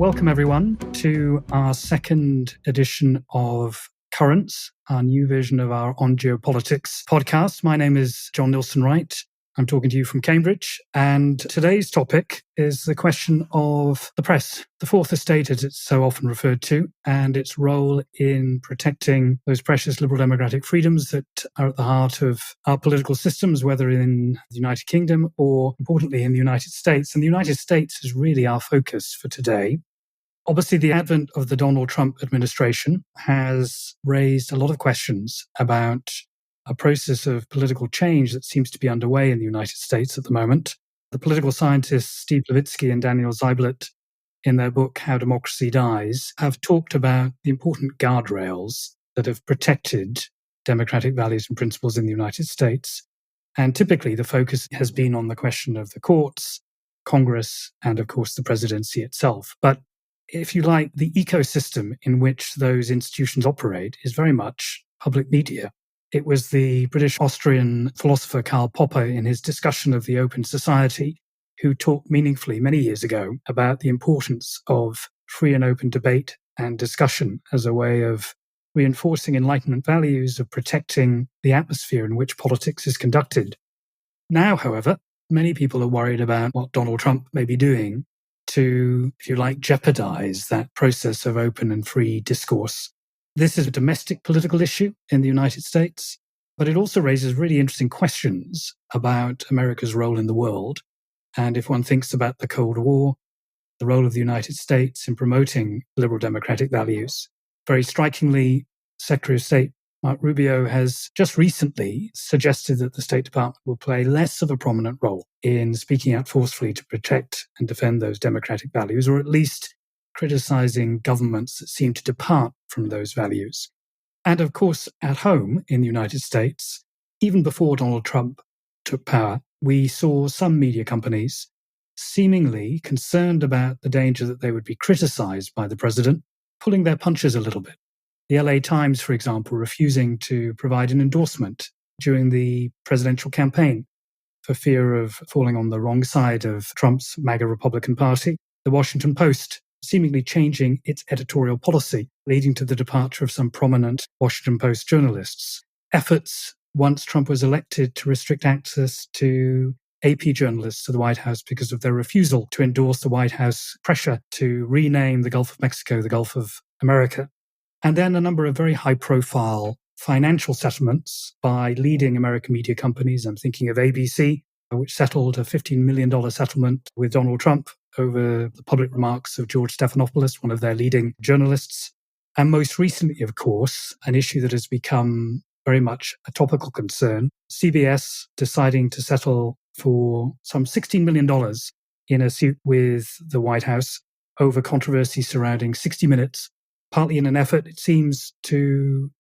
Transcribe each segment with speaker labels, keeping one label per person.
Speaker 1: Welcome, everyone, to our second edition of Currents, our new version of our On Geopolitics podcast. My name is John Nilsson-Wright. I'm talking to you from Cambridge. And today's topic is the question of the press, the fourth estate, as it's so often referred to, and its role in protecting those precious liberal democratic freedoms that are at the heart of our political systems, whether in the United Kingdom or, importantly, in the United States. And the United States is really our focus for today. Obviously, the advent of the Donald Trump administration has raised a lot of questions about a process of political change that seems to be underway in the United States at the moment. The political scientists Steve Levitsky and Daniel Ziblatt, in their book, How Democracy Dies, have talked about the important guardrails that have protected democratic values and principles in the United States. And typically, the focus has been on the question of the courts, Congress, and of course, the presidency itself. But if you like, the ecosystem in which those institutions operate is very much public media. It was the British-Austrian philosopher Karl Popper in his discussion of the open society who talked meaningfully many years ago about the importance of free and open debate and discussion as a way of reinforcing Enlightenment values, of protecting the atmosphere in which politics is conducted. Now, however, many people are worried about what Donald Trump may be doing to, if you like, jeopardize that process of open and free discourse. This is a domestic political issue in the United States, but it also raises really interesting questions about America's role in the world. And if one thinks about the Cold War, the role of the United States in promoting liberal democratic values, very strikingly, Secretary of State Mark Rubio has just recently suggested that the State Department will play less of a prominent role in speaking out forcefully to protect and defend those democratic values, or at least criticizing governments that seem to depart from those values. And of course, at home in the United States, even before Donald Trump took power, we saw some media companies seemingly concerned about the danger that they would be criticized by the president, pulling their punches a little bit. The LA Times, for example, refusing to provide an endorsement during the presidential campaign for fear of falling on the wrong side of Trump's MAGA Republican Party. The Washington Post seemingly changing its editorial policy, leading to the departure of some prominent Washington Post journalists. Efforts, once Trump was elected, to restrict access to AP journalists to the White House because of their refusal to endorse the White House pressure to rename the Gulf of Mexico the Gulf of America. And then a number of very high-profile financial settlements by leading American media companies. I'm thinking of ABC, which settled a $15 million settlement with Donald Trump over the public remarks of George Stephanopoulos, one of their leading journalists. And most recently, of course, an issue that has become very much a topical concern, CBS deciding to settle for some $16 million in a suit with the White House over controversy surrounding 60 Minutes, partly in an effort, it seems, to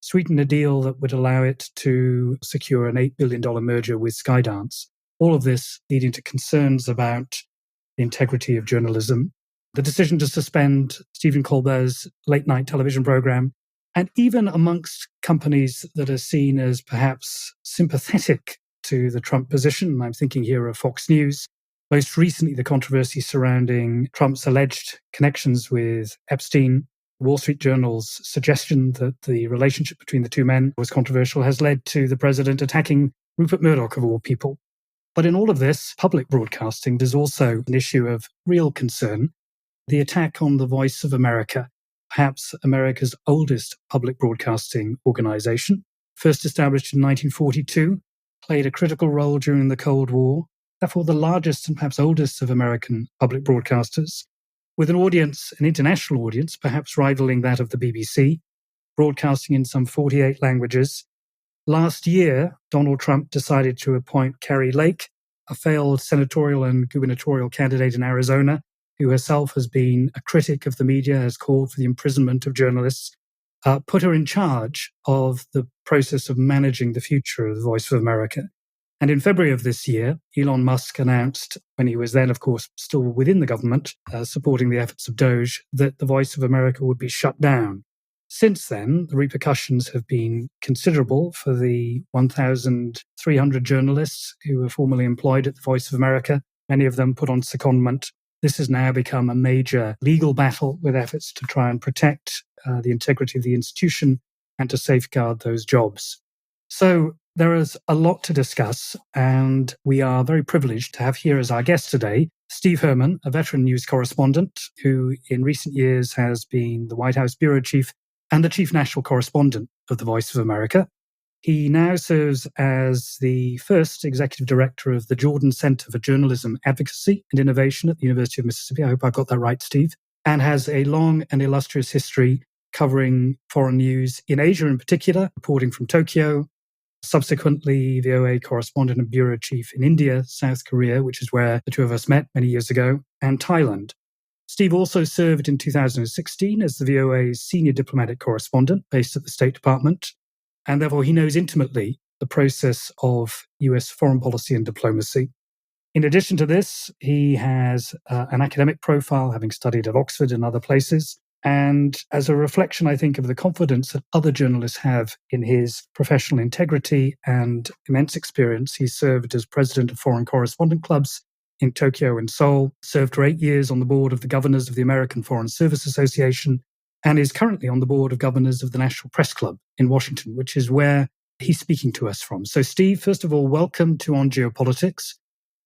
Speaker 1: sweeten a deal that would allow it to secure an $8 billion merger with Skydance. All of this leading to concerns about the integrity of journalism, the decision to suspend Stephen Colbert's late-night television program, and even amongst companies that are seen as perhaps sympathetic to the Trump position, I'm thinking here of Fox News, most recently the controversy surrounding Trump's alleged connections with Epstein. Wall Street Journal's suggestion that the relationship between the two men was controversial has led to the president attacking Rupert Murdoch, of all people. But in all of this, public broadcasting, there's also an issue of real concern. The attack on the Voice of America, perhaps America's oldest public broadcasting organization, first established in 1942, played a critical role during the Cold War, therefore the largest and perhaps oldest of American public broadcasters, with an audience, an international audience, perhaps rivaling that of the BBC, broadcasting in some 48 languages. Last year, Donald Trump decided to appoint Kari Lake, a failed senatorial and gubernatorial candidate in Arizona, who herself has been a critic of the media, has called for the imprisonment of journalists, put her in charge of the process of managing the future of the Voice of America. And in February of this year, Elon Musk announced, when he was then, of course, still within the government, supporting the efforts of Doge, that the Voice of America would be shut down. Since then, the repercussions have been considerable for the 1,300 journalists who were formerly employed at the Voice of America, many of them put on secondment. this has now become a major legal battle with efforts to try and protect the integrity of the institution and to safeguard those jobs. So there is a lot to discuss, and we are very privileged to have here as our guest today Steve Herman, a veteran news correspondent who in recent years has been the White House bureau chief and the chief national correspondent of the Voice of America. He now serves as the first executive director of the Jordan Center for Journalism Advocacy and Innovation at the University of Mississippi. I hope I got that right, Steve. And has a long and illustrious history covering foreign news in Asia in particular, reporting from Tokyo, subsequently VOA correspondent and bureau chief in India, South Korea, which is where the two of us met many years ago, and Thailand. Steve also served in 2016 as the VOA's senior diplomatic correspondent based at the State Department, and therefore he knows intimately the process of US foreign policy and diplomacy. In addition to this, he has an academic profile, having studied at Oxford and other places. And as a reflection, I think, of the confidence that other journalists have in his professional integrity and immense experience, he served as president of foreign correspondent clubs in Tokyo and Seoul, served for 8 years on the board of the governors of the American Foreign Service Association, and is currently on the board of governors of the National Press Club in Washington, which is where he's speaking to us from. So, Steve, first of all, welcome to On Geopolitics.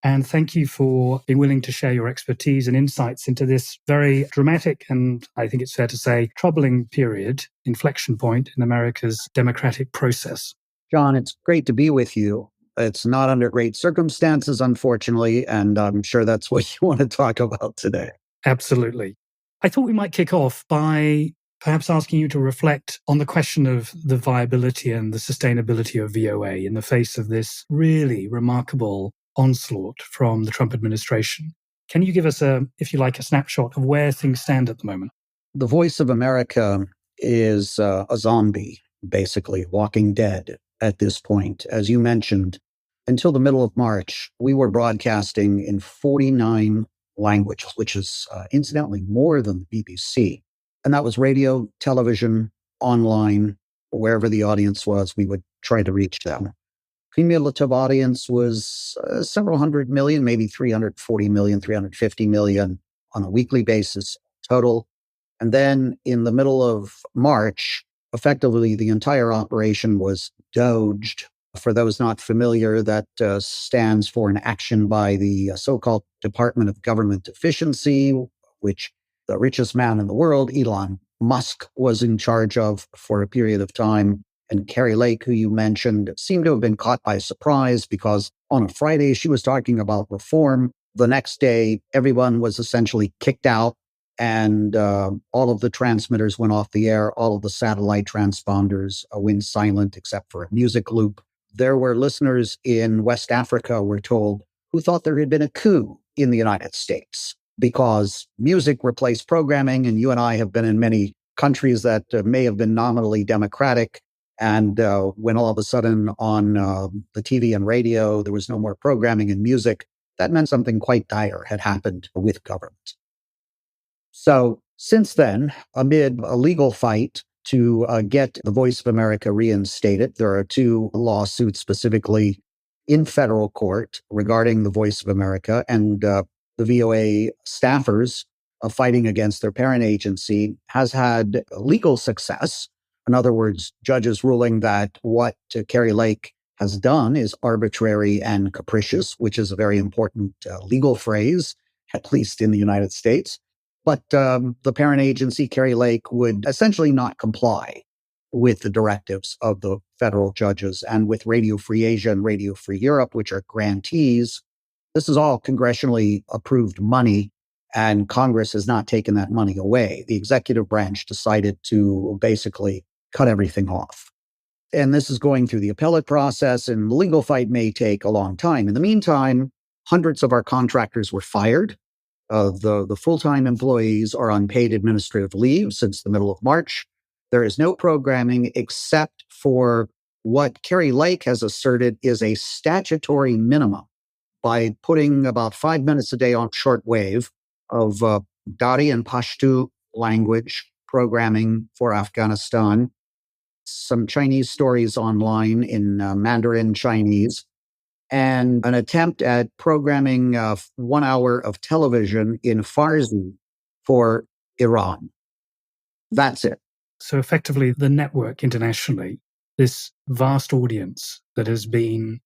Speaker 1: And thank you for being willing to share your expertise and insights into this very dramatic and, I think it's fair to say, troubling period, inflection point in America's democratic process.
Speaker 2: John, it's great to be with you. It's not under great circumstances, unfortunately, and I'm sure that's what you want to talk about today.
Speaker 1: Absolutely. I thought we might kick off by perhaps asking you to reflect on the question of the viability and the sustainability of VOA in the face of this really remarkable onslaught from the Trump administration. Can you give us if you like, a snapshot of where things stand at the moment?
Speaker 2: The Voice of America is a zombie, basically, walking dead at this point. As you mentioned, until the middle of March, we were broadcasting in 49 languages, which is incidentally more than the BBC. And that was radio, television, online, wherever the audience was, we would try to reach them. Cumulative audience was several hundred million, maybe 340 million, 350 million on a weekly basis total. And then in the middle of March, effectively the entire operation was doged. For those not familiar, that stands for an action by the so-called Department of Government Efficiency, which the richest man in the world, Elon Musk, was in charge of for a period of time. And Kari Lake, who you mentioned, seemed to have been caught by surprise because on a Friday, she was talking about reform. The next day, everyone was essentially kicked out and all of the transmitters went off the air. All of the satellite transponders went silent except for a music loop. There were listeners in West Africa, we're told, who thought there had been a coup in the United States because music replaced programming. And you and I have been in many countries that may have been nominally democratic. And when all of a sudden on the TV and radio, there was no more programming and music, that meant something quite dire had happened with government. So since then, amid a legal fight to get the Voice of America reinstated, there are 2 lawsuits specifically in federal court regarding the Voice of America, and the VOA staffers fighting against their parent agency has had legal success. In other words, judges ruling that what Kari Lake has done is arbitrary and capricious, which is a very important legal phrase, at least in the United States. But the parent agency, Kari Lake, would essentially not comply with the directives of the federal judges. And with Radio Free Asia and Radio Free Europe, which are grantees, this is all congressionally approved money. And Congress has not taken that money away. The executive branch decided to basically cut everything off. And this is going through the appellate process, and the legal fight may take a long time. In the meantime, hundreds of our contractors were fired. The full-time employees are on paid administrative leave since the middle of March. There is no programming except for what Kari Lake has asserted is a statutory minimum by putting about 5 minutes a day on shortwave of Dari and Pashto language programming for Afghanistan, some Chinese stories online in Mandarin Chinese, and an attempt at programming 1 hour of television in Farsi for Iran. That's it.
Speaker 1: So effectively, the network internationally, this vast audience that has been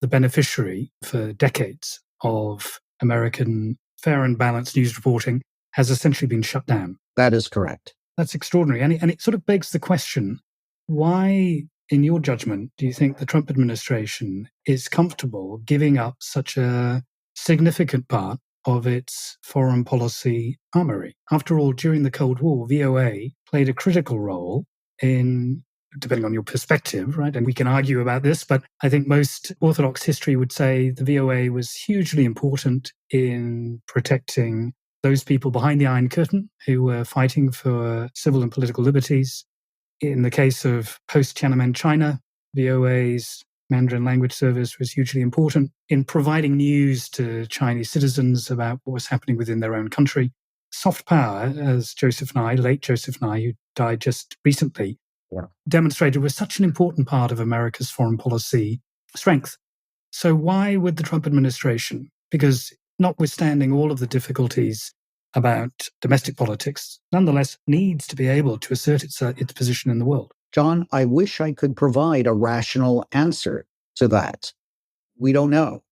Speaker 1: the beneficiary for decades of American fair and balanced news reporting, has essentially been shut down.
Speaker 2: That is correct.
Speaker 1: That's extraordinary. And it sort of begs the question, why, in your judgment, do you think the Trump administration is comfortable giving up such a significant part of its foreign policy armory? After all, during the Cold War, VOA played a critical role in, depending on your perspective, right? And we can argue about this, but I think most orthodox history would say the VOA was hugely important in protecting those people behind the Iron Curtain who were fighting for civil and political liberties. In the case of post-Tiananmen China, VOA's Mandarin language service was hugely important in providing news to Chinese citizens about what was happening within their own country. Soft power, as Joseph Nye, late Joseph Nye, who died just recently, demonstrated was such an important part of America's foreign policy strength. So why would the Trump administration, because notwithstanding all of the difficulties about domestic politics, nonetheless needs to be able to assert its position in the world?
Speaker 2: John, I wish I could provide a rational answer to that. We don't know.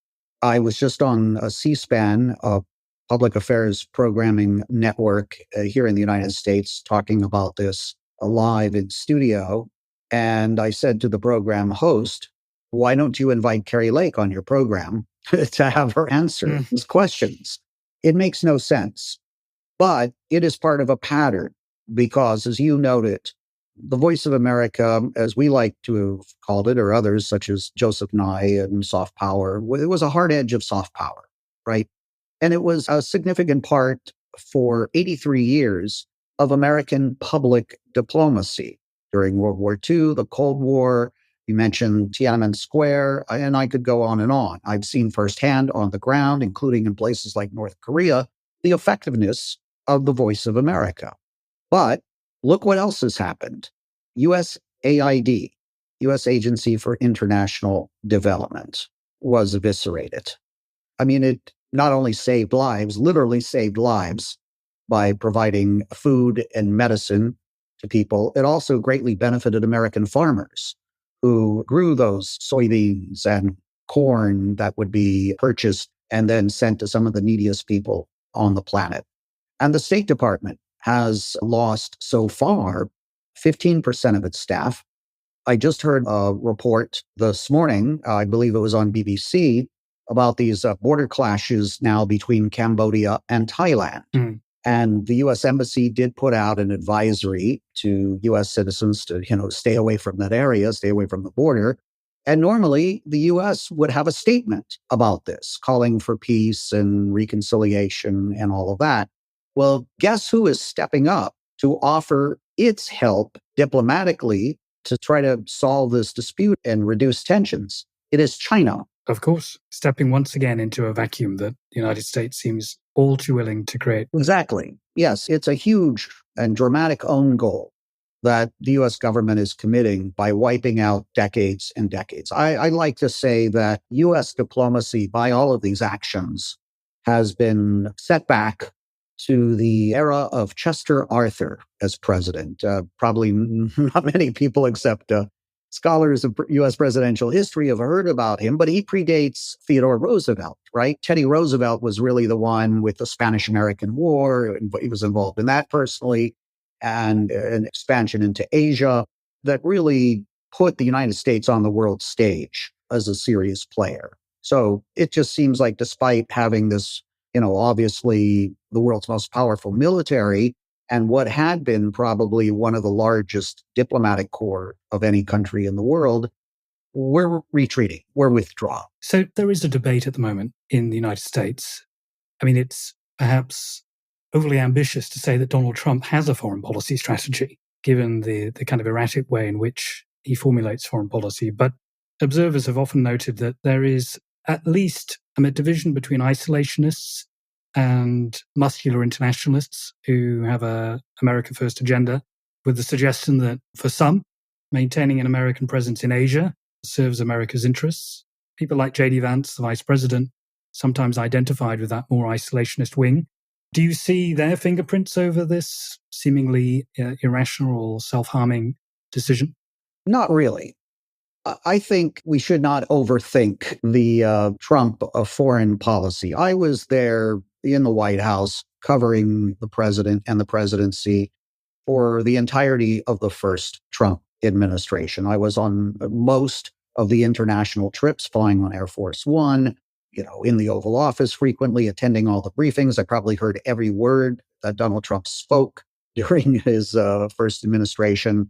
Speaker 2: I was just on a C-SPAN, a public affairs programming network here in the United States, talking about this live in studio. And I said to the program host, why don't you invite Carrie Lake on your program to have her answer these questions? It makes no sense. But it is part of a pattern because, as you noted, the voice of America, as we like to have called it, or others such as Joseph Nye and soft power, it was a hard edge of soft power, right? And it was a significant part for 83 years of American public diplomacy during World War II, the Cold War. You mentioned Tiananmen Square, and I could go on and on. I've seen firsthand on the ground, including in places like North Korea, the effectiveness of the voice of America. But look what else has happened. USAID, U.S. Agency for International Development, was eviscerated. I mean, it not only saved lives, literally saved lives by providing food and medicine to people, it also greatly benefited American farmers who grew those soybeans and corn that would be purchased and then sent to some of the neediest people on the planet. And the State Department has lost so far 15% of its staff. I just heard a report this morning, I believe it was on BBC, about these border clashes now between Cambodia and Thailand. And the U.S. Embassy did put out an advisory to U.S. citizens to, stay away from that area, stay away from the border. And normally the U.S. would have a statement about this, calling for peace and reconciliation and all of that. Well, guess who is stepping up to offer its help diplomatically to try to solve this dispute and reduce tensions? It is China.
Speaker 1: Of course, stepping once again into a vacuum that the United States seems all too willing to create.
Speaker 2: Exactly. Yes, it's a huge and dramatic own goal that the U.S. government is committing by wiping out decades and decades. I like to say that U.S. diplomacy, by all of these actions, has been set back to the era of Chester Arthur as president. Probably not many people except scholars of U.S. presidential history have heard about him, but he predates Theodore Roosevelt, right? Teddy Roosevelt was really the one with the Spanish-American War. He was involved in that personally, and an expansion into Asia that really put the United States on the world stage as a serious player. So it just seems like despite having this, obviously the world's most powerful military and what had been probably one of the largest diplomatic corps of any country in the world, we're retreating, we're withdrawing.
Speaker 1: So there is a debate at the moment in the United States. I mean, it's perhaps overly ambitious to say that Donald Trump has a foreign policy strategy, given the kind of erratic way in which he formulates foreign policy. But observers have often noted that there is at least a division between isolationists and muscular internationalists who have a America First agenda, with the suggestion that for some, maintaining an American presence in Asia serves America's interests. People like J.D. Vance, the vice president, sometimes identified with that more isolationist wing. Do you see their fingerprints over this seemingly irrational or self-harming decision?
Speaker 2: Not really. I think we should not overthink the Trump foreign policy. I was there in the White House covering the president and the presidency for the entirety of the first Trump administration. I was on most of the international trips, flying on Air Force One, in the Oval Office frequently, attending all the briefings. I probably heard every word that Donald Trump spoke during his first administration.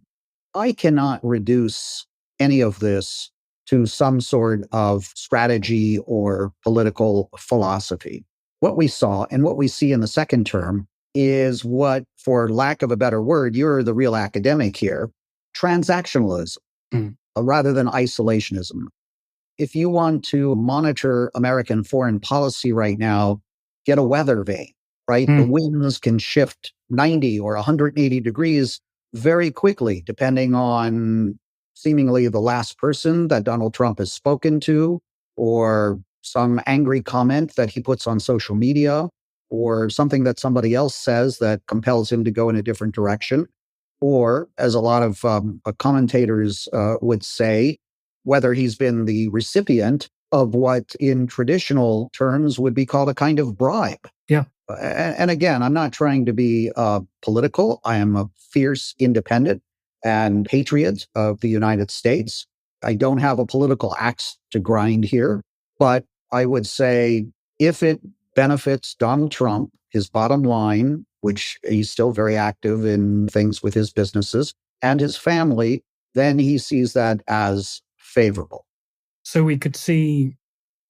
Speaker 2: I cannot reduce any of this to some sort of strategy or political philosophy. What we saw and what we see in the second term is what, for lack of a better word, you're the real academic here, transactionalism, rather than isolationism. If you want to monitor American foreign policy right now, get a weather vane, right? The winds can shift 90 or 180 degrees very quickly, depending on seemingly the last person that Donald Trump has spoken to, or some angry comment that he puts on social media, or something that somebody else says that compels him to go in a different direction. Or, as a lot of commentators would say, whether he's been the recipient of what in traditional terms would be called a kind of bribe.
Speaker 1: Yeah.
Speaker 2: And again, I'm not trying to be political. I am a fierce independent and patriot of the United States. I don't have a political axe to grind here, but I would say if it benefits Donald Trump, his bottom line, which he's still very active in things with his businesses and his family, then he sees that as favorable.
Speaker 1: So we could see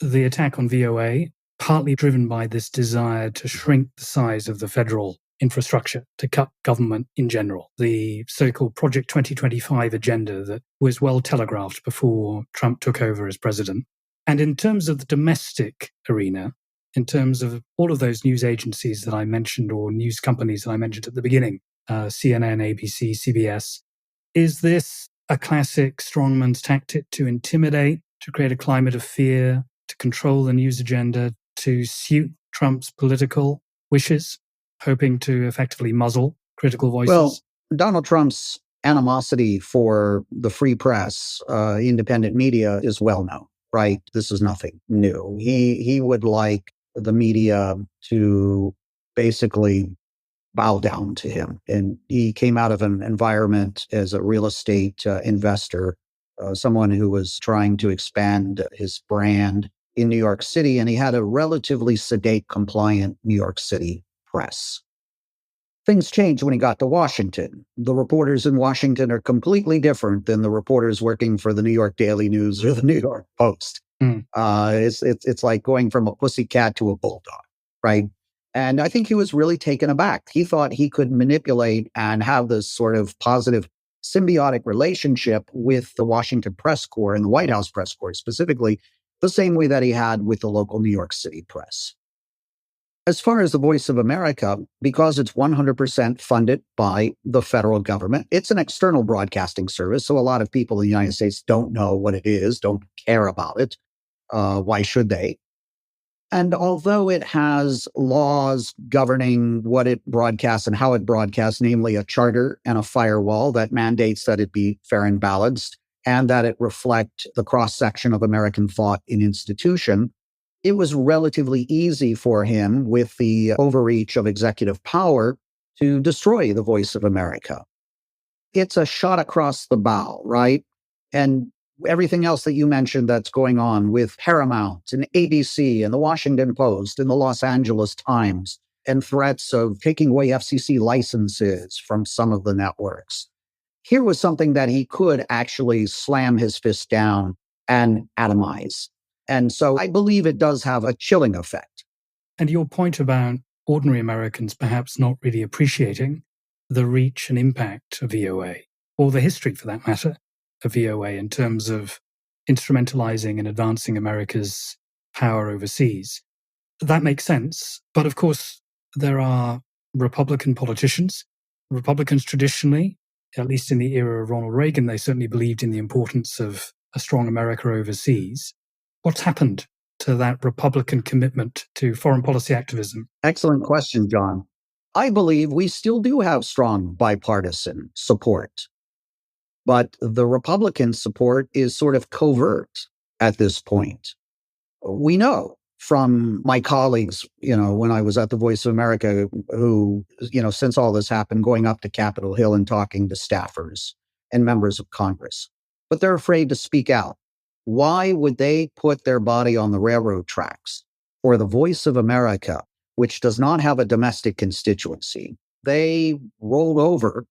Speaker 1: the attack on VOA partly driven by this desire to shrink the size of the federal infrastructure, to cut government in general, the so-called Project 2025 agenda that was well telegraphed before Trump took over as president. And in terms of the domestic arena, in terms of all of those news agencies that I mentioned, or news companies that I mentioned at the beginning, CNN, ABC, CBS, is this a classic strongman's tactic to intimidate, to create a climate of fear, to control the news agenda, to suit Trump's political wishes, hoping to effectively muzzle critical voices?
Speaker 2: Well, Donald Trump's animosity for the free press, independent media, is well known, right? This is nothing new. He would like the media to basically bow down to him. And he came out of an environment as a real estate investor, someone who was trying to expand his brand in New York City, and he had a relatively sedate, compliant New York City press. Things changed when he got to Washington. The reporters in Washington are completely different than the reporters working for the New York Daily News or the New York Post. It's like going from a pussycat to a bulldog, right? And I think he was really taken aback. He thought he could manipulate and have this sort of positive symbiotic relationship with the Washington press corps and the White House press corps specifically, the same way that he had with the local New York City press. As far as the Voice of America, because it's 100% funded by the federal government, it's an external broadcasting service. So a lot of people in the United States don't know what it is, don't care about it. Why should they? And although it has laws governing what it broadcasts and how it broadcasts, namely a charter and a firewall that mandates that it be fair and balanced and that it reflect the cross-section of American thought and institution, it was relatively easy for him, with the overreach of executive power, to destroy the Voice of America. It's a shot across the bow, right? And everything else that you mentioned that's going on with Paramount and ABC and the Washington Post and the Los Angeles Times, and threats of taking away FCC licenses from some of the networks. Here was something that he could actually slam his fist down and atomize. And so I believe it does have a chilling effect.
Speaker 1: And your point about ordinary Americans perhaps not really appreciating the reach and impact of VOA, or the history for that matter, of VOA in terms of instrumentalizing and advancing America's power overseas. That makes sense. But of course, there are Republican politicians. Republicans traditionally, at least in the era of Ronald Reagan, they certainly believed in the importance of a strong America overseas. What's happened to that Republican commitment to foreign policy activism?
Speaker 2: Excellent question, John. I believe we still do have strong bipartisan support, but the Republican support is sort of covert at this point. We know from my colleagues, when I was at the Voice of America, who, since all this happened, going up to Capitol Hill and talking to staffers and members of Congress, but they're afraid to speak out. Why would they put their body on the railroad tracks for the Voice of America, which does not have a domestic constituency? They rolled over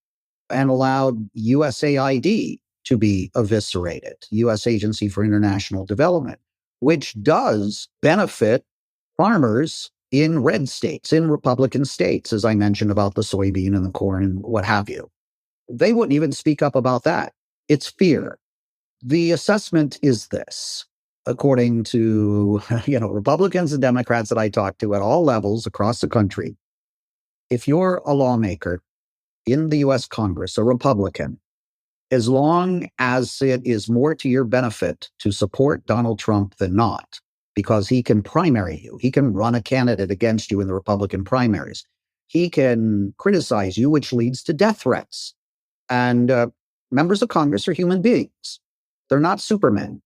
Speaker 2: and allowed USAID to be eviscerated, U.S. Agency for International Development, which does benefit farmers in red states, in Republican states, as I mentioned about the soybean and the corn and what have you. They wouldn't even speak up about that. It's fear. The assessment is this, according to Republicans and Democrats that I talk to at all levels across the country. If you're a lawmaker in the U.S. Congress, a Republican, as long as it is more to your benefit to support Donald Trump than not, because he can primary you, he can run a candidate against you in the Republican primaries, he can criticize you, which leads to death threats. And members of Congress are human beings. They're not supermen.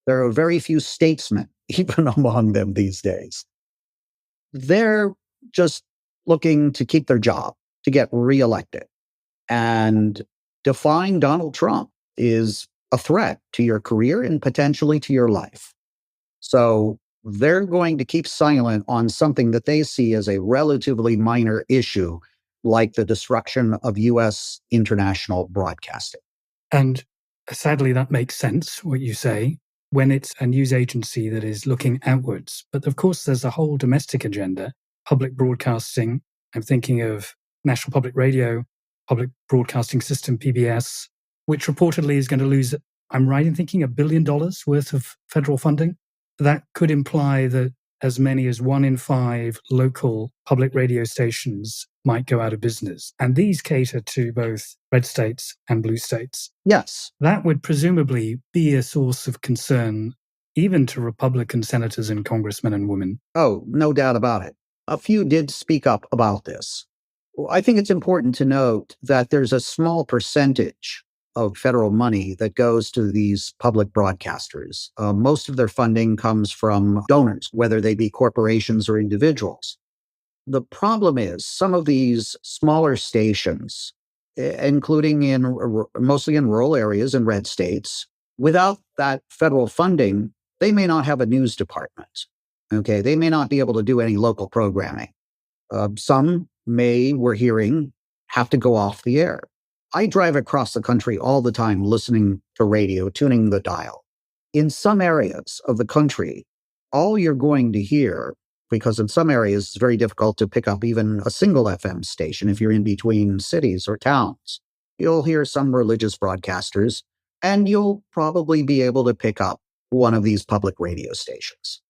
Speaker 2: There are very few statesmen, even among them these days. They're just looking to keep their job, to get reelected. And defying Donald Trump is a threat to your career and potentially to your life. So they're going to keep silent on something that they see as a relatively minor issue, like the destruction of U.S. international broadcasting.
Speaker 1: And sadly, that makes sense, what you say, when it's a news agency that is looking outwards. But of course, there's a whole domestic agenda, public broadcasting. I'm thinking of National Public Radio, Public Broadcasting System, PBS, which reportedly is going to lose, I'm right in thinking, $1 billion worth of federal funding. That could imply that as many as 1 in 5 local public radio stations might go out of business. And these cater to both red states and blue states.
Speaker 2: Yes.
Speaker 1: That would presumably be a source of concern even to Republican senators and congressmen and women.
Speaker 2: Oh, no doubt about it. A few did speak up about this. I think it's important to note that there's a small percentage of federal money that goes to these public broadcasters. Most of their funding comes from donors, whether they be corporations or individuals. The problem is some of these smaller stations, including mostly in rural areas in red states, without that federal funding, they may not have a news department. Okay, they may not be able to do any local programming. Some may, we're hearing, have to go off the air. I drive across the country all the time listening to radio, tuning the dial. In some areas of the country, all you're going to hear, because in some areas it's very difficult to pick up even a single FM station if you're in between cities or towns, you'll hear some religious broadcasters, and you'll probably be able to pick up one of these public radio stations.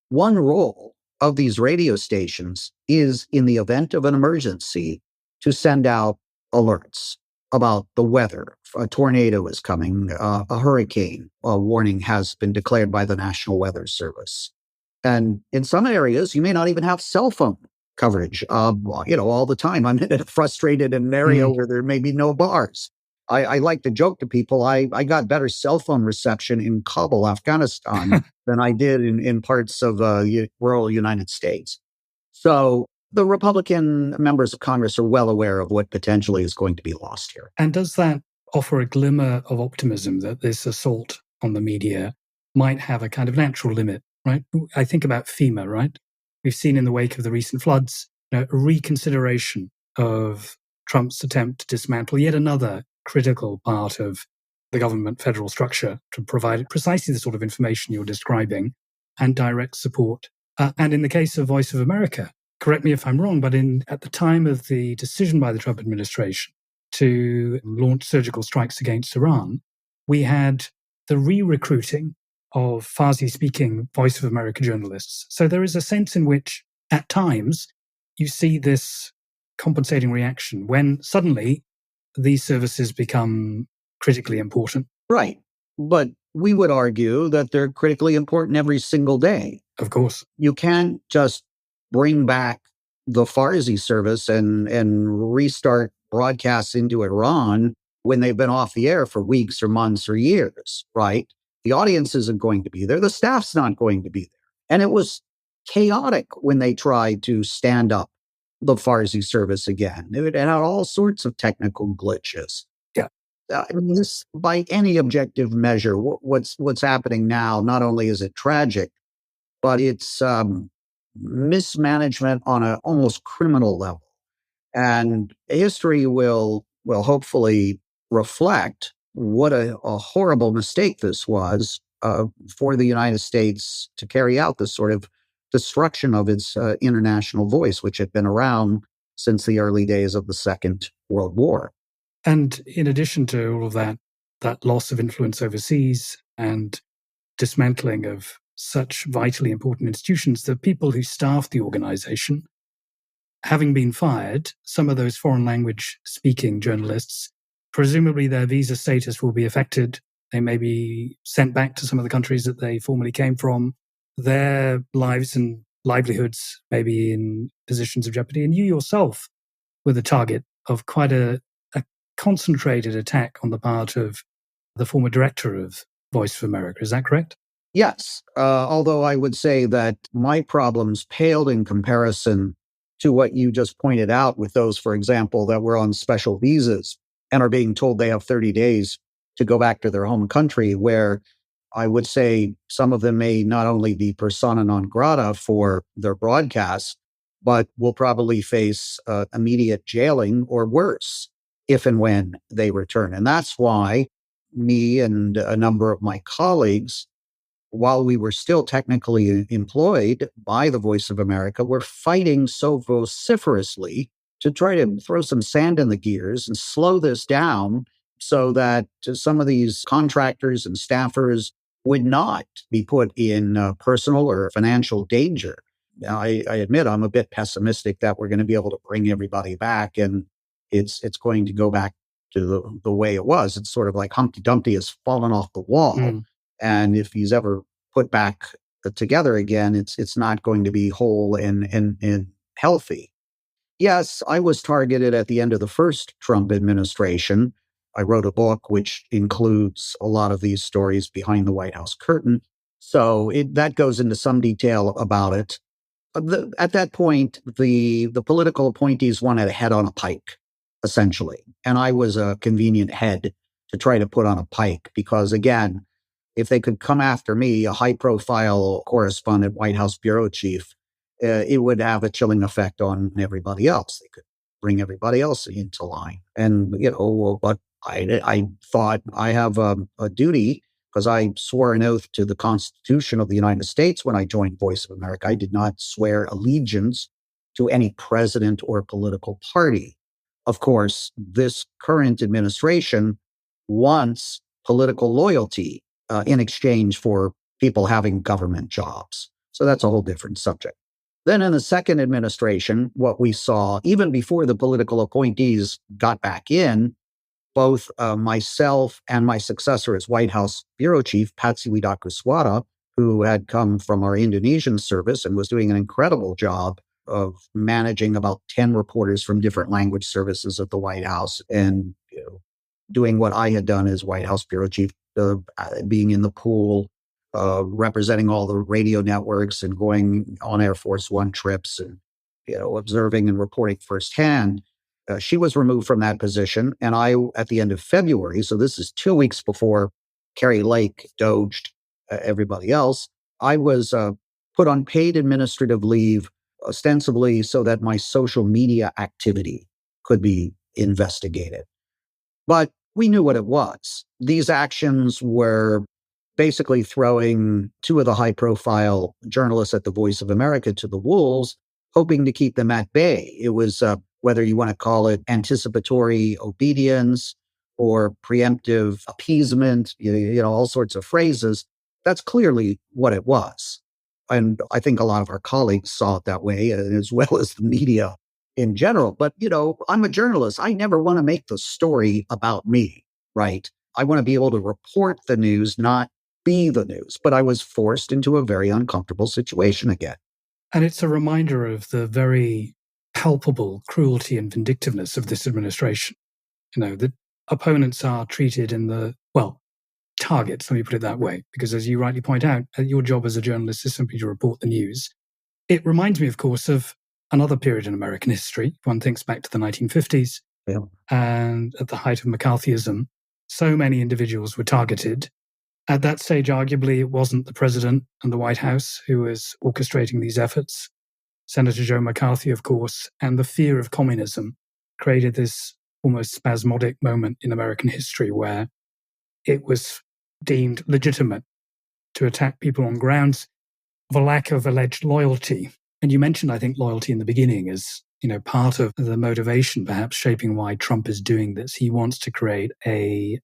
Speaker 2: One role of these radio stations is, in the event of an emergency, to send out alerts about the weather. A tornado is coming, a hurricane warning has been declared by the National Weather Service. And in some areas, you may not even have cell phone coverage, all the time. I'm frustrated in an area where there may be no bars. I like to joke to people, I got better cell phone reception in Kabul, Afghanistan, than I did in parts of rural United States. So the Republican members of Congress are well aware of what potentially is going to be lost here.
Speaker 1: And does that offer a glimmer of optimism that this assault on the media might have a kind of natural limit, right? I think about FEMA, right? We've seen in the wake of the recent floods, a reconsideration of Trump's attempt to dismantle yet another critical part of the government federal structure to provide precisely the sort of information you're describing and direct support. And in the case of Voice of America, correct me if I'm wrong, but at the time of the decision by the Trump administration to launch surgical strikes against Iran, we had the re-recruiting of Farsi-speaking Voice of America journalists. So there is a sense in which, at times, you see this compensating reaction when suddenly these services become critically important.
Speaker 2: Right. But we would argue that they're critically important every single day.
Speaker 1: Of course.
Speaker 2: You can't just bring back the Farsi service and restart broadcasts into Iran when they've been off the air for weeks or months or years, right? The audience isn't going to be there. The staff's not going to be there. And it was chaotic when they tried to stand up the Farsi service again. It had all sorts of technical glitches.
Speaker 1: Yeah.
Speaker 2: I mean, this, by any objective measure, what's happening now, not only is it tragic, but it's mismanagement on an almost criminal level. And history will hopefully reflect what a horrible mistake this was for the United States to carry out this sort of destruction of its international voice, which had been around since the early days of the Second World War.
Speaker 1: And in addition to all of that loss of influence overseas and dismantling of such vitally important institutions, the people who staff the organization, having been fired, some of those foreign language speaking journalists, presumably their visa status will be affected. They may be sent back to some of the countries that they formerly came from. Their lives and livelihoods may be in positions of jeopardy. And you yourself were the target of quite a concentrated attack on the part of the former director of Voice of America. Is that correct?
Speaker 2: Yes, although I would say that my problems paled in comparison to what you just pointed out with those, for example, that were on special visas and are being told they have 30 days to go back to their home country, where I would say some of them may not only be persona non grata for their broadcast, but will probably face immediate jailing or worse if and when they return. And that's why me and a number of my colleagues, while we were still technically employed by the Voice of America, were fighting so vociferously to try to throw some sand in the gears and slow this down so that some of these contractors and staffers would not be put in personal or financial danger. Now, I admit I'm a bit pessimistic that we're going to be able to bring everybody back and it's going to go back to the way it was. It's sort of like Humpty Dumpty has fallen off the wall.
Speaker 1: Mm.
Speaker 2: And if he's ever put back together again, it's not going to be whole and healthy. Yes, I was targeted at the end of the first Trump administration. I wrote a book which includes a lot of these stories behind the White House curtain. So that goes into some detail about it. At that point, the political appointees wanted a head on a pike, essentially. And I was a convenient head to try to put on a pike because, again, if they could come after me, a high-profile correspondent, White House bureau chief, it would have a chilling effect on everybody else. They could bring everybody else into line. And, but I thought I have a duty because I swore an oath to the Constitution of the United States when I joined Voice of America. I did not swear allegiance to any president or political party. Of course, this current administration wants political loyalty in exchange for people having government jobs. So that's a whole different subject. Then in the second administration, what we saw, even before the political appointees got back in, both myself and my successor as White House bureau chief, Patsy Widakuswara, who had come from our Indonesian service and was doing an incredible job of managing about 10 reporters from different language services at the White House and doing what I had done as White House bureau chief, being in the pool, representing all the radio networks and going on Air Force One trips and, observing and reporting firsthand. She was removed from that position. And I, at the end of February, so this is 2 weeks before Carrie Lake doged everybody else, I was put on paid administrative leave, ostensibly so that my social media activity could be investigated. But we knew what it was. These actions were basically throwing two of the high-profile journalists at the Voice of America to the wolves, hoping to keep them at bay. It was whether you want to call it anticipatory obedience or preemptive appeasement, all sorts of phrases. That's clearly what it was. And I think a lot of our colleagues saw it that way, as well as the media in general. But, I'm a journalist. I never want to make the story about me, right? I want to be able to report the news, not be the news, but I was forced into a very uncomfortable situation again.
Speaker 1: And it's a reminder of the very palpable cruelty and vindictiveness of this administration. The opponents are treated targets, let me put it that way, because as you rightly point out, your job as a journalist is simply to report the news. It reminds me, of course, of another period in American history. One thinks back to the 1950s,
Speaker 2: Yeah.
Speaker 1: and at the height of McCarthyism, so many individuals were targeted. At that stage, arguably, it wasn't the president and the White House who was orchestrating these efforts. Senator Joe McCarthy, of course, and the fear of communism created this almost spasmodic moment in American history where it was deemed legitimate to attack people on grounds of a lack of alleged loyalty. And you mentioned, I think, loyalty in the beginning as, part of the motivation perhaps shaping why Trump is doing this. He wants to create a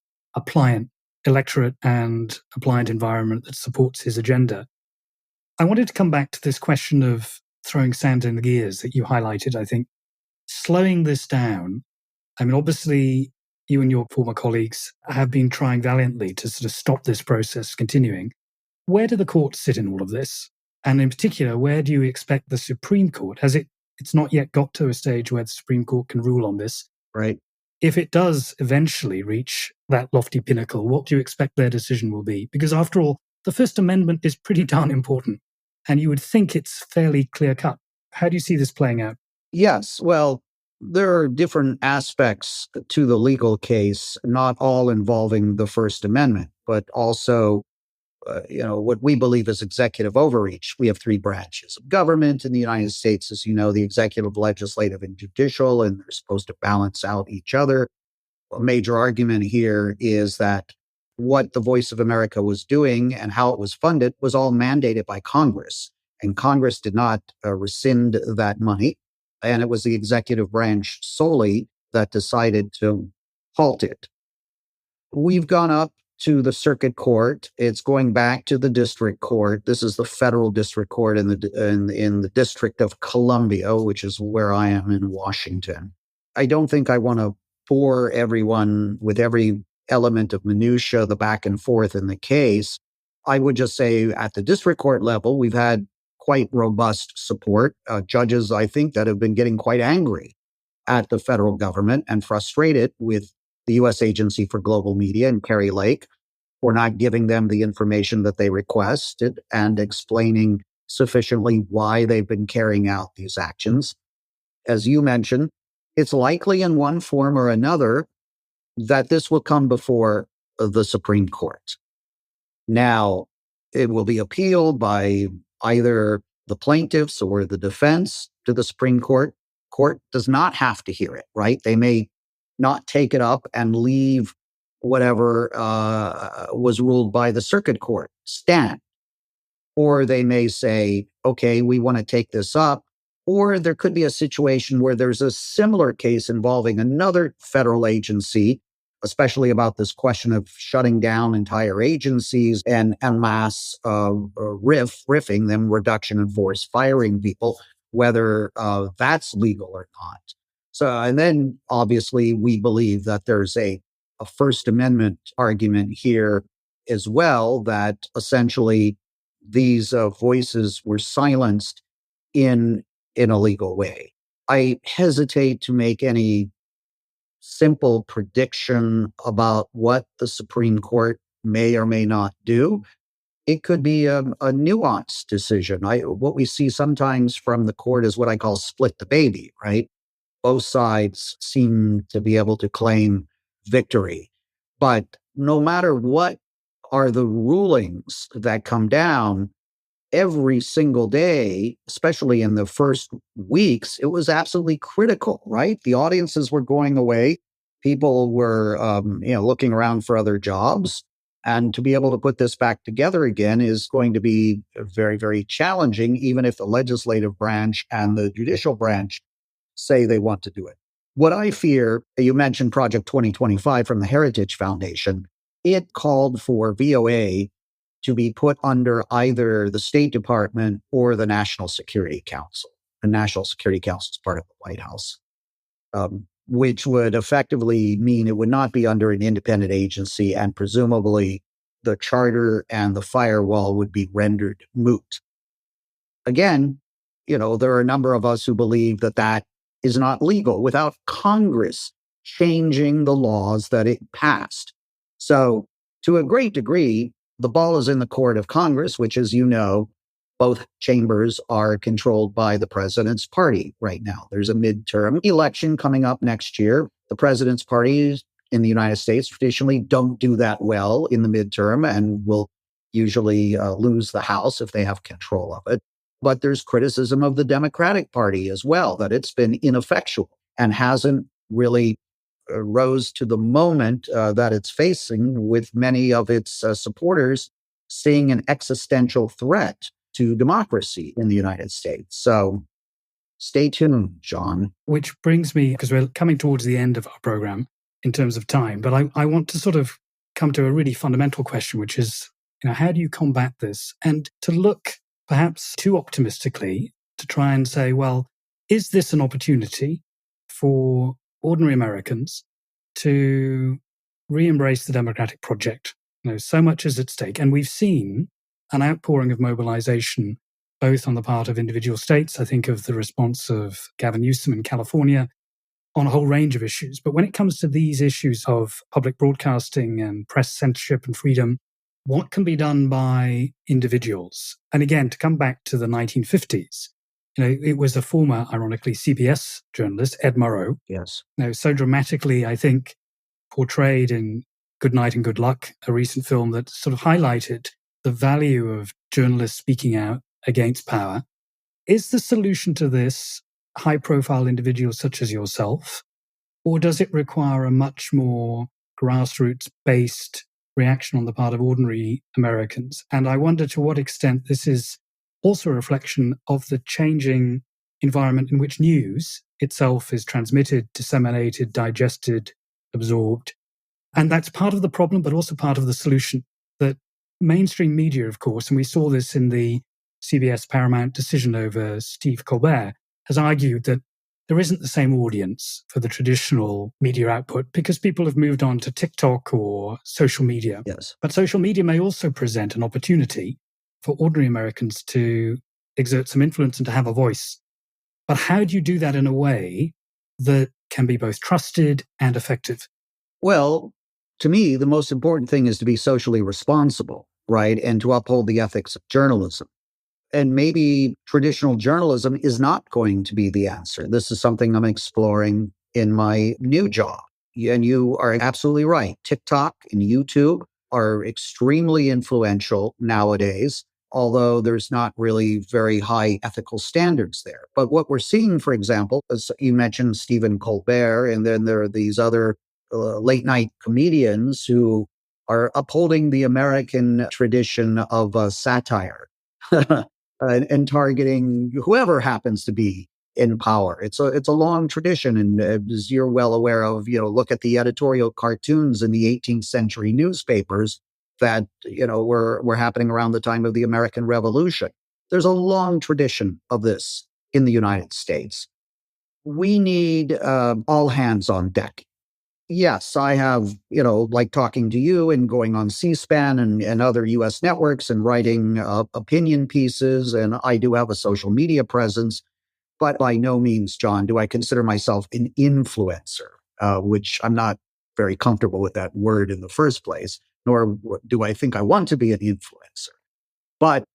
Speaker 1: pliant electorate and a pliant environment that supports his agenda. I wanted to come back to this question of throwing sand in the gears that you highlighted. I think slowing this down, obviously you and your former colleagues have been trying valiantly to sort of stop this process continuing. Where do the courts sit in all of this? And in particular, where do you expect the Supreme Court? It's not yet got to a stage where the Supreme Court can rule on this.
Speaker 2: Right.
Speaker 1: If it does eventually reach that lofty pinnacle, what do you expect their decision will be? Because after all, the First Amendment is pretty darn important, and you would think it's fairly clear-cut. How do you see this playing out?
Speaker 2: Yes. Well, there are different aspects to the legal case, not all involving the First Amendment, but also what we believe is executive overreach. We have three branches of government in the United States, as you know, the executive, legislative, and judicial, and they're supposed to balance out each other. A major argument here is that what the Voice of America was doing and how it was funded was all mandated by Congress, and Congress did not rescind that money, and it was the executive branch solely that decided to halt it. We've gone up to the circuit court. It's going back to the district court. This is the federal district court in the District of Columbia, which is where I am in Washington. I don't think I want to bore everyone with every element of minutia, the back and forth in the case. I would just say at the district court level, we've had quite robust support. Judges, I think, that have been getting quite angry at the federal government and frustrated with the U.S. Agency for Global Media and Carrie Lake for not giving them the information that they requested and explaining sufficiently why they've been carrying out these actions. As you mentioned, it's likely in one form or another that this will come before the Supreme Court. Now, it will be appealed by either the plaintiffs or the defense to the Supreme Court. Court does not have to hear it, right? They may not take it up and leave whatever was ruled by the circuit court stand. Or they may say, okay, we want to take this up. Or there could be a situation where there's a similar case involving another federal agency, especially about this question of shutting down entire agencies and en masse riffing them, reduction in force, firing people, whether that's legal or not. So, and then obviously we believe that there's a First Amendment argument here as well, that essentially these voices were silenced in a legal way. I hesitate to make any simple prediction about what the Supreme Court may or may not do. It could be a nuanced decision. What we see sometimes from the court is what I call split the baby, right? Both sides seem to be able to claim victory. But no matter what are the rulings that come down, every single day, especially in the first weeks, it was absolutely critical, right? The audiences were going away. People were, looking around for other jobs. And to be able to put this back together again is going to be very, very challenging, even if the legislative branch and the judicial branch say they want to do it. What I fear, you mentioned Project 2025 from the Heritage Foundation, it called for VOA to be put under either the State Department or the National Security Council. The National Security Council is part of the White House, which would effectively mean it would not be under an independent agency and presumably the charter and the firewall would be rendered moot. Again, there are a number of us who believe that that is not legal without Congress changing the laws that it passed. So, to a great degree, the ball is in the court of Congress, which, as you know, both chambers are controlled by the president's party right now. There's a midterm election coming up next year. The president's party in the United States traditionally don't do that well in the midterm and will usually lose the House if they have control of it. But there's criticism of the Democratic Party as well, that it's been ineffectual and hasn't really rose to the moment that it's facing, with many of its supporters seeing an existential threat to democracy in the United States. So stay tuned, John.
Speaker 1: Which brings me, because we're coming towards the end of our program in terms of time, but I want to sort of come to a really fundamental question, which is, how do you combat this? And to look perhaps too optimistically to try and say, well, is this an opportunity for ordinary Americans to re-embrace the democratic project? So much is at stake. And we've seen an outpouring of mobilization, both on the part of individual states. I think of the response of Gavin Newsom in California on a whole range of issues. But when it comes to these issues of public broadcasting and press censorship and freedom, what can be done by individuals? And again, to come back to the 1950s, it was a former, ironically, CBS journalist, Ed Murrow.
Speaker 2: Yes.
Speaker 1: So dramatically, I think, portrayed in Good Night and Good Luck, a recent film that sort of highlighted the value of journalists speaking out against power. Is the solution to this high-profile individuals such as yourself, or does it require a much more grassroots-based reaction on the part of ordinary Americans? And I wonder to what extent this is also a reflection of the changing environment in which news itself is transmitted, disseminated, digested, absorbed. And that's part of the problem, but also part of the solution. That mainstream media, of course, and we saw this in the CBS Paramount decision over Steve Colbert, has argued that there isn't the same audience for the traditional media output because people have moved on to TikTok or social media.
Speaker 2: Yes.
Speaker 1: But social media may also present an opportunity for ordinary Americans to exert some influence and to have a voice. But how do you do that in a way that can be both trusted and effective?
Speaker 2: Well, to me, the most important thing is to be socially responsible, right? And to uphold the ethics of journalism. And maybe traditional journalism is not going to be the answer. This is something I'm exploring in my new job. And you are absolutely right. TikTok and YouTube are extremely influential nowadays, although there's not really very high ethical standards there. But what we're seeing, for example, as you mentioned Stephen Colbert, and then there are these other late night comedians who are upholding the American tradition of satire. And targeting whoever happens to be in power. It's a long tradition, and as you're well aware of, look at the editorial cartoons in the 18th century newspapers that were happening around the time of the American Revolution. There's a long tradition of this in the United States. We need all hands on deck. Yes, I have, like talking to you and going on C-SPAN and other U.S. networks and writing opinion pieces, and I do have a social media presence, but by no means, John, do I consider myself an influencer, which I'm not very comfortable with that word in the first place, nor do I think I want to be an influencer. But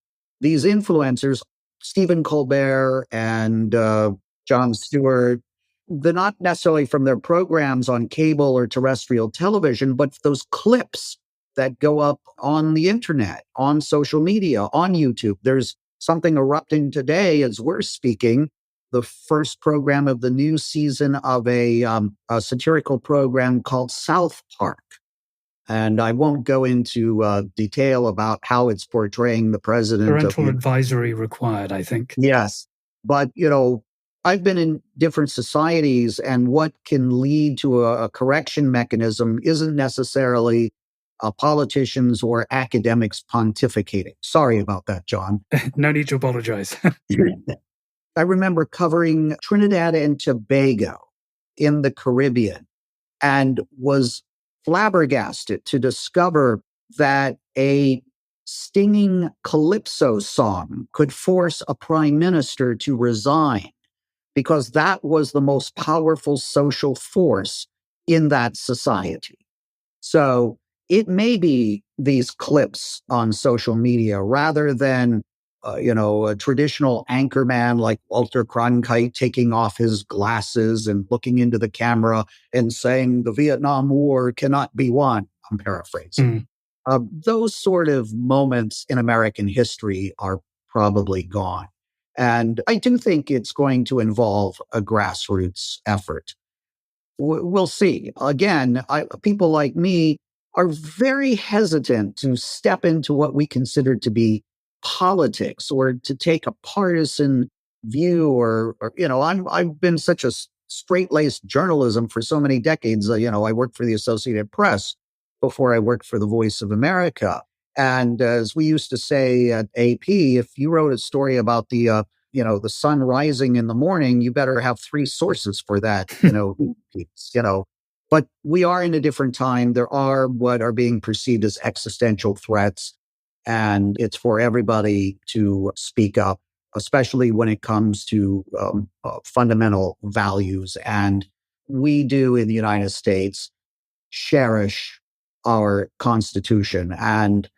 Speaker 2: these influencers, Stephen Colbert and Jon Stewart, they're not necessarily from their programs on cable or terrestrial television, but those clips that go up on the internet, on social media, on YouTube. There's something erupting today as we're speaking, the first program of the new season of a satirical program called South Park. And I won't go into detail about how it's portraying the president.
Speaker 1: Parental advisory required, I think.
Speaker 2: Yes. But, I've been in different societies, and what can lead to a correction mechanism isn't necessarily politicians or academics pontificating. Sorry about that, John.
Speaker 1: No need to apologize.
Speaker 2: I remember covering Trinidad and Tobago in the Caribbean and was flabbergasted to discover that a stinging calypso song could force a prime minister to resign because that was the most powerful social force in that society. So it may be these clips on social media rather than, a traditional anchorman like Walter Cronkite taking off his glasses and looking into the camera and saying the Vietnam War cannot be won. I'm paraphrasing. Those sort of moments in American history are probably gone. And I do think it's going to involve a grassroots effort. We'll see. Again, people like me are very hesitant to step into what we consider to be politics or to take a partisan view I've been such a straight-laced journalism for so many decades. I worked for the Associated Press before I worked for the Voice of America. And as we used to say at AP, if you wrote a story about the sun rising in the morning, you better have three sources for that, piece. But we are in a different time. There are what are being perceived as existential threats, and it's for everybody to speak up, especially when it comes to fundamental values. And we do in the United States cherish our Constitution. And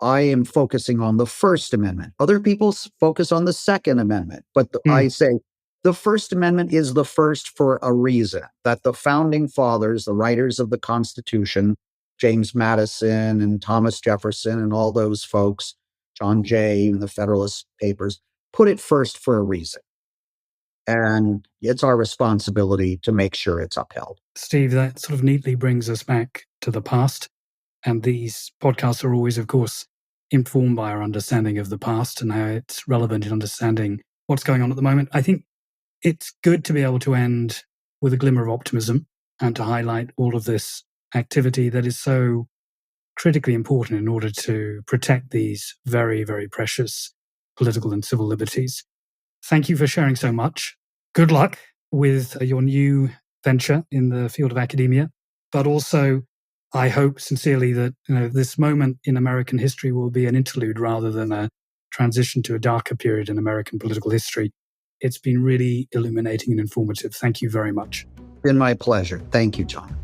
Speaker 2: I am focusing on the First Amendment. Other people focus on the Second Amendment. But I say the First Amendment is the first for a reason, that the founding fathers, the writers of the Constitution, James Madison and Thomas Jefferson and all those folks, John Jay and the Federalist Papers, put it first for a reason. And it's our responsibility to make sure it's upheld.
Speaker 1: Steve, that sort of neatly brings us back to the past. And these podcasts are always, of course, informed by our understanding of the past and how it's relevant in understanding what's going on at the moment. I think it's good to be able to end with a glimmer of optimism and to highlight all of this activity that is so critically important in order to protect these very, very precious political and civil liberties. Thank you for sharing so much. Good luck with your new venture in the field of academia, but also I hope sincerely that this moment in American history will be an interlude rather than a transition to a darker period in American political history. It's been really illuminating and informative. Thank you very much.
Speaker 2: Been my pleasure. Thank you, John.